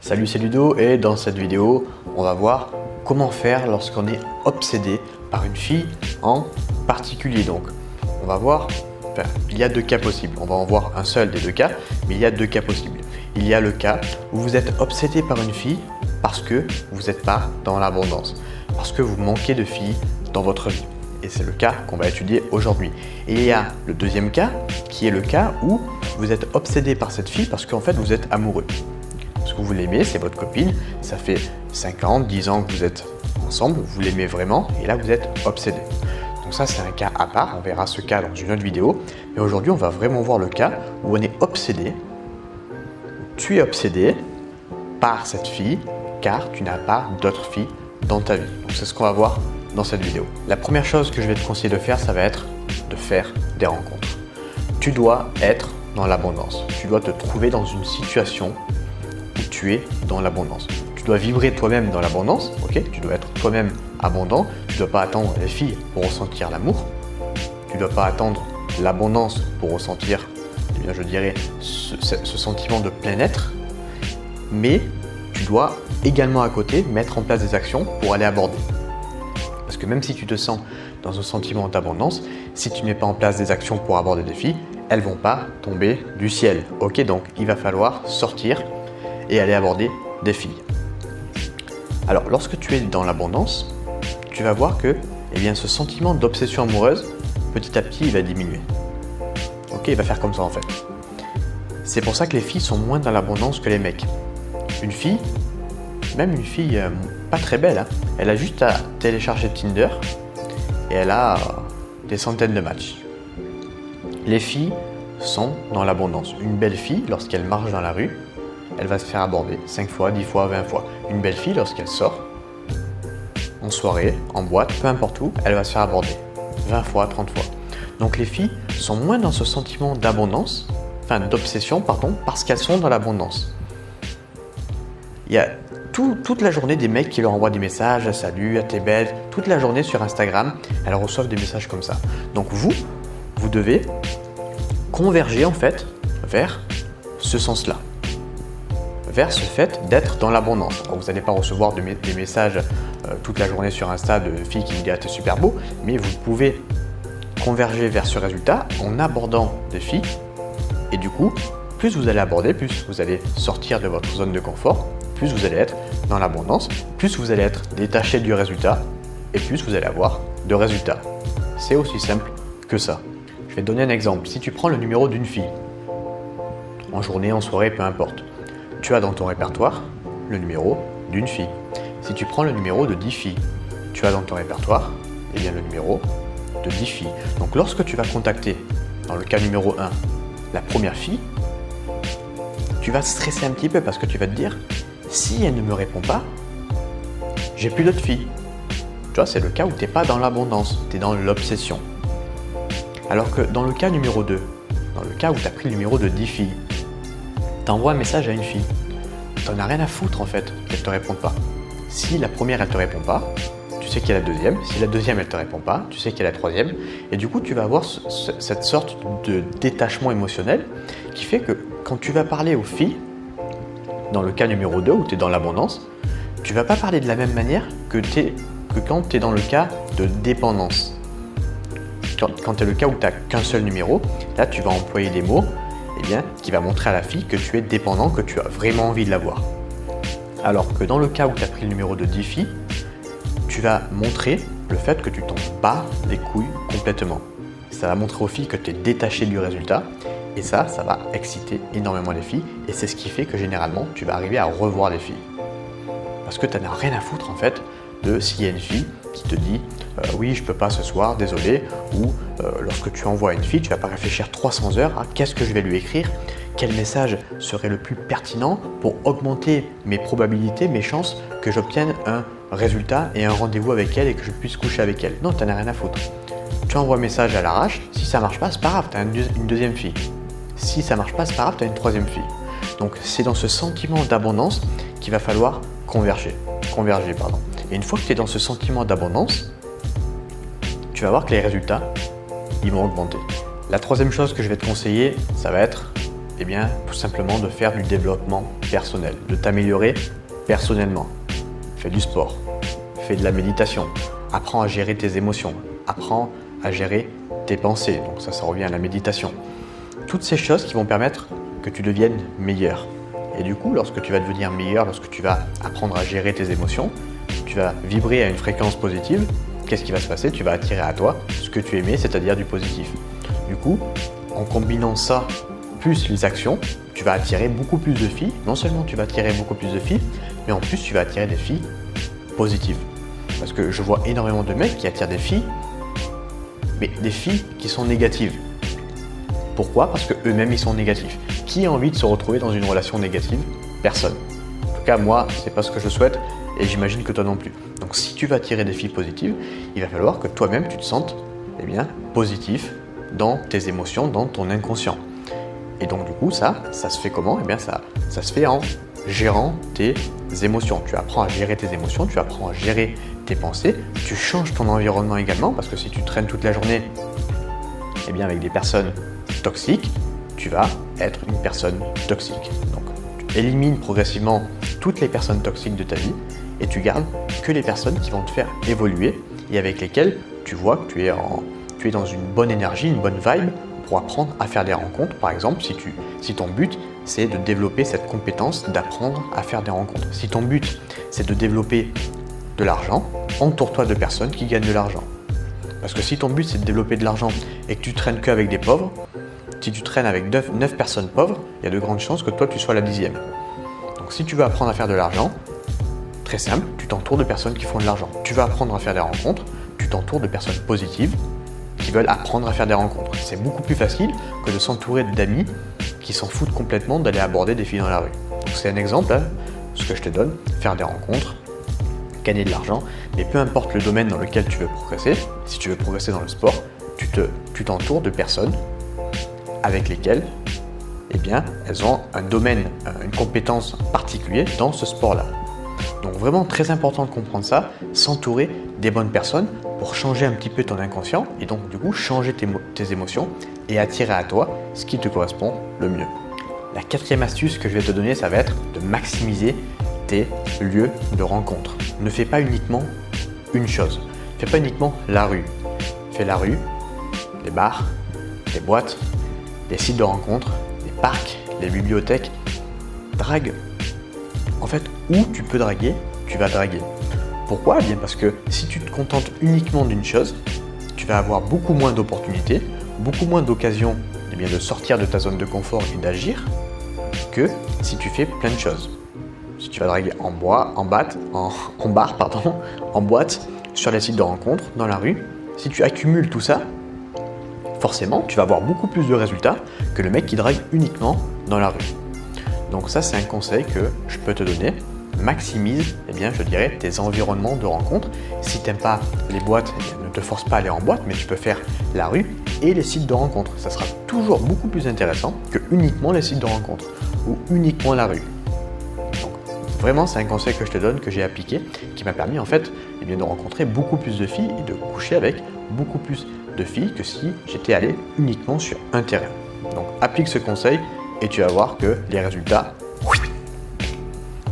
Salut, c'est Ludo et dans cette vidéo, on va voir comment faire lorsqu'on est obsédé par une fille en particulier. Donc, on va voir, il y a deux cas possibles. On va en voir un seul des deux cas, mais il y a deux cas possibles. Il y a le cas où vous êtes obsédé par une fille parce que vous n'êtes pas dans l'abondance, parce que vous manquez de filles dans votre vie. Et c'est le cas qu'on va étudier aujourd'hui. Et il y a le deuxième cas, qui est le cas où vous êtes obsédé par cette fille parce qu'en fait vous êtes amoureux. Parce que vous l'aimez, c'est votre copine, ça fait 5 ans, 10 ans que vous êtes ensemble, vous l'aimez vraiment et là vous êtes obsédé. Donc ça c'est un cas à part, on verra ce cas dans une autre vidéo. Mais aujourd'hui on va vraiment voir le cas où on est obsédé, tu es obsédé par cette fille car tu n'as pas d'autres filles dans ta vie. Donc c'est ce qu'on va voir dans cette vidéo. La première chose que je vais te conseiller de faire, ça va être de faire des rencontres. Tu dois être dans l'abondance. Tu dois te trouver dans une situation où tu es dans l'abondance. Tu dois vibrer toi-même dans l'abondance, ok? Tu dois être toi-même abondant. Tu ne dois pas attendre les filles pour ressentir l'amour. Tu ne dois pas attendre l'abondance pour ressentir, eh bien, je dirais, ce sentiment de plein-être. Mais tu dois également à côté mettre en place des actions pour aller aborder. Parce que même si tu te sens dans un sentiment d'abondance, si tu ne mets pas en place des actions pour aborder des filles, elles ne vont pas tomber du ciel. Ok, donc il va falloir sortir et aller aborder des filles. Alors, lorsque tu es dans l'abondance, tu vas voir que eh bien, ce sentiment d'obsession amoureuse, petit à petit, il va diminuer. Ok, il va faire comme ça en fait. C'est pour ça que les filles sont moins dans l'abondance que les mecs. Une fille, même une fille pas très belle, hein, elle a juste à télécharger Tinder et elle a des centaines de matchs. Les filles sont dans l'abondance. Une belle fille, lorsqu'elle marche dans la rue, elle va se faire aborder 5 fois, 10 fois, 20 fois. Une belle fille, lorsqu'elle sort, en soirée, en boîte, peu importe où, elle va se faire aborder 20 fois, 30 fois. Donc les filles sont moins dans ce sentiment d'abondance, enfin d'obsession, pardon, parce qu'elles sont dans l'abondance. Il y a toute la journée des mecs qui leur envoient des messages, salut, t'es belle, toute la journée sur Instagram, elles reçoivent des messages comme ça. Donc vous devez converger en fait vers ce sens-là, vers ce fait d'être dans l'abondance. Vous n'allez pas recevoir des messages toute la journée sur Insta de filles qui vous disent ah, t'es super beau, mais vous pouvez converger vers ce résultat en abordant des filles et du coup, plus vous allez aborder, plus vous allez sortir de votre zone de confort, plus vous allez être dans l'abondance, plus vous allez être détaché du résultat et plus vous allez avoir de résultats. C'est aussi simple que ça. Je vais te donner un exemple. Si tu prends le numéro d'une fille, en journée, en soirée, peu importe, tu as dans ton répertoire le numéro d'une fille. Si tu prends le numéro de 10 filles, tu as dans ton répertoire eh bien, le numéro de 10 filles. Donc lorsque tu vas contacter, dans le cas numéro 1, la première fille, tu vas stresser un petit peu parce que tu vas te dire si elle ne me répond pas, j'ai plus d'autres filles. Tu vois, c'est le cas où tu n'es pas dans l'abondance, tu es dans l'obsession. Alors que dans le cas numéro 2, dans le cas où tu as pris le numéro de 10 filles, tu envoies un message à une fille. Tu n'en as rien à foutre en fait qu'elle ne te réponde pas. Si la première elle ne te répond pas, tu sais qu'il y a la deuxième. Si la deuxième elle ne te répond pas, tu sais qu'il y a la troisième. Et du coup, tu vas avoir cette sorte de détachement émotionnel qui fait que quand tu vas parler aux filles, dans le cas numéro 2 où tu es dans l'abondance, tu ne vas pas parler de la même manière que quand tu es dans le cas de dépendance. Quand tu es le cas où tu n'as qu'un seul numéro, là tu vas employer des mots eh bien, qui va montrer à la fille que tu es dépendant, que tu as vraiment envie de l'avoir. Alors que dans le cas où tu as pris le numéro de 10 filles, tu vas montrer le fait que tu t'en bats les couilles complètement. Ça va montrer aux filles que tu es détaché du résultat. Et ça va exciter énormément les filles et c'est ce qui fait que généralement tu vas arriver à revoir les filles. Parce que tu n'en as rien à foutre en fait de s'il y a une fille qui te dit oui je peux pas ce soir, désolé, ou lorsque tu envoies une fille, tu vas pas réfléchir 300 heures à qu'est-ce que je vais lui écrire, quel message serait le plus pertinent pour augmenter mes probabilités, mes chances que j'obtienne un résultat et un rendez-vous avec elle et que je puisse coucher avec elle. Non, tu n'en as rien à foutre. Tu envoies un message à l'arrache, si ça marche pas, c'est pas grave, tu as une deuxième fille. Si ça marche pas, c'est pas grave, tu as une troisième fille. Donc c'est dans ce sentiment d'abondance qu'il va falloir converger. Et une fois que tu es dans ce sentiment d'abondance, tu vas voir que les résultats, ils vont augmenter. La troisième chose que je vais te conseiller, ça va être eh bien, tout simplement de faire du développement personnel, de t'améliorer personnellement. Fais du sport, fais de la méditation, apprends à gérer tes émotions, apprends à gérer tes pensées. Donc ça revient à la méditation. Toutes ces choses qui vont permettre que tu deviennes meilleur. Et du coup, lorsque tu vas devenir meilleur, lorsque tu vas apprendre à gérer tes émotions, tu vas vibrer à une fréquence positive, qu'est-ce qui va se passer? Tu vas attirer à toi ce que tu aimais, c'est-à-dire du positif. Du coup, en combinant ça plus les actions, tu vas attirer beaucoup plus de filles. Non seulement tu vas attirer beaucoup plus de filles, mais en plus tu vas attirer des filles positives. Parce que je vois énormément de mecs qui attirent des filles, mais des filles qui sont négatives. Pourquoi? Parce qu'eux-mêmes ils sont négatifs. Qui a envie de se retrouver dans une relation négative? Personne. En tout cas, moi, c'est pas ce que je souhaite et j'imagine que toi non plus. Donc si tu vas attirer des filles positives, il va falloir que toi-même tu te sentes positif dans tes émotions, dans ton inconscient. Et donc du coup, ça se fait comment? Ça se fait en gérant tes émotions. Tu apprends à gérer tes émotions, tu apprends à gérer tes pensées, tu changes ton environnement également parce que si tu traînes toute la journée avec des personnes toxiques, tu vas être une personne toxique. Donc tu élimines progressivement toutes les personnes toxiques de ta vie et tu gardes que les personnes qui vont te faire évoluer et avec lesquelles tu vois que tu es dans une bonne énergie, une bonne vibe pour apprendre à faire des rencontres. Par exemple, si ton but c'est de développer cette compétence d'apprendre à faire des rencontres. Si ton but c'est de développer de l'argent, entoure-toi de personnes qui gagnent de l'argent. Parce que si ton but c'est de développer de l'argent et que tu traînes qu'avec des pauvres, si tu traînes avec 9 personnes pauvres, il y a de grandes chances que toi tu sois la 10e. Donc si tu veux apprendre à faire de l'argent, très simple, tu t'entoures de personnes qui font de l'argent. Tu veux apprendre à faire des rencontres, tu t'entoures de personnes positives qui veulent apprendre à faire des rencontres. C'est beaucoup plus facile que de s'entourer d'amis qui s'en foutent complètement d'aller aborder des filles dans la rue. Donc c'est un exemple, ce que je te donne, faire des rencontres, gagner de l'argent, mais peu importe le domaine dans lequel tu veux progresser, si tu veux progresser dans le sport, tu t'entoures de personnes avec lesquelles elles ont un domaine, une compétence particulière dans ce sport-là. Donc vraiment très important de comprendre ça, s'entourer des bonnes personnes pour changer un petit peu ton inconscient et donc du coup changer tes émotions et attirer à toi ce qui te correspond le mieux. La 4e astuce que je vais te donner, ça va être de maximiser tes lieux de rencontre. Ne fais pas uniquement une chose, fais pas uniquement la rue. Fais la rue, les bars, les boîtes, les sites de rencontres, les parcs, les bibliothèques. Drague. En fait, où tu peux draguer, tu vas draguer. Pourquoi? Eh bien parce que si tu te contentes uniquement d'une chose, tu vas avoir beaucoup moins d'opportunités, beaucoup moins d'occasions de sortir de ta zone de confort et d'agir que si tu fais plein de choses. Si tu vas draguer en bar, en boîte, sur les sites de rencontres, dans la rue, si tu accumules tout ça, forcément, tu vas avoir beaucoup plus de résultats que le mec qui drague uniquement dans la rue. Donc ça, c'est un conseil que je peux te donner. Maximise, je dirais, tes environnements de rencontre. Si tu n'aimes pas les boîtes, ne te force pas à aller en boîte, mais tu peux faire la rue et les sites de rencontre. Ça sera toujours beaucoup plus intéressant que uniquement les sites de rencontre ou uniquement la rue. Donc vraiment, c'est un conseil que je te donne, que j'ai appliqué, qui m'a permis en fait de rencontrer beaucoup plus de filles et de coucher avec beaucoup plus de filles que si j'étais allé uniquement sur un terrain. Donc applique ce conseil et tu vas voir que les résultats.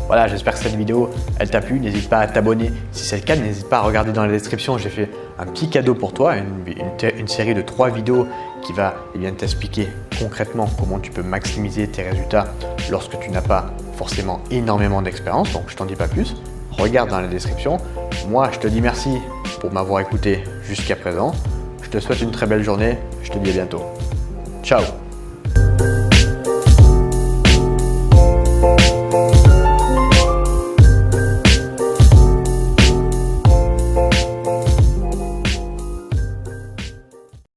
Voilà, j'espère que cette vidéo elle t'a plu. N'hésite pas à t'abonner si c'est le cas. N'hésite pas à regarder dans la description. J'ai fait un petit cadeau pour toi, une série de 3 vidéos qui va t'expliquer concrètement comment tu peux maximiser tes résultats lorsque tu n'as pas forcément énormément d'expérience. Donc je t'en dis pas plus. Regarde dans la description. Moi, je te dis merci pour m'avoir écouté jusqu'à présent. Je te souhaite une très belle journée. Je te dis à bientôt. Ciao!